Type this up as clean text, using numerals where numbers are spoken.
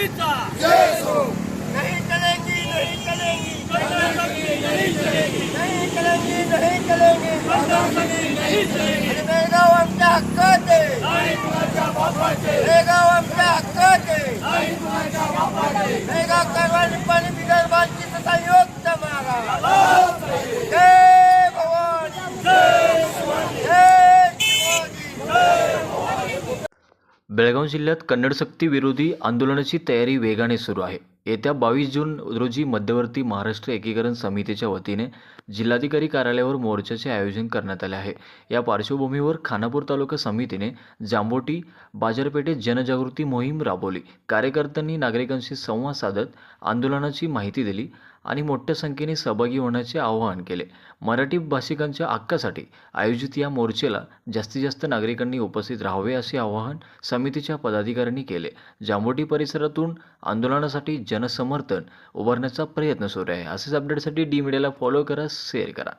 क्रांतीचा नहीं चलेंगी नहीं चलेंगी नहीं चलेगी नहीं चलेंगी नहीं चलेंगी नहीं चलेगी आणि बेळगाव आमच्या हक्काचे नाही कुणाच्या बापाचे बेळगाव आमच्या हक्काचे नाही कुणाच्या बापाचे बेळगाव कारवार निपाणी विदर्भाची संयुक्त मागा जय भवानी जय शिवाजी बेळगाव जिल्ह्यात कन्नड सक्ती विरोधी आंदोलनाची तयारी वेगाने सुरू आहे. येत्या 22 जून रोजी मध्यवर्ती महाराष्ट्र एकीकरण समितीच्या वतीने जिल्हाधिकारी कार्यालयावर मोर्चाचे आयोजन करण्यात आले आहे. या पार्श्वभूमीवर खानापूर तालुका समितीने जांबोटी बाजारपेठेत जनजागृती मोहीम राबवली. कार्यकर्त्यांनी नागरिकांशी संवाद साधत आंदोलनाची माहिती दिली आणि मोठ्या संख्येने सहभागी होण्याचे आवाहन केले. मराठी भाषिकांच्या हक्कासाठी आयोजित या मोर्चाला जास्तीत जास्त नागरिकांनी उपस्थित राहावे असे आवाहन समितीच्या पदाधिकाऱ्यांनी केले. जांबोटी परिसरातून आंदोलनासाठी जनसमर्थन उभारण्याचा प्रयत्न सुरू आहे. असेच अपडेटसाठी डी मीडियाला फॉलो करा, शेअर करा.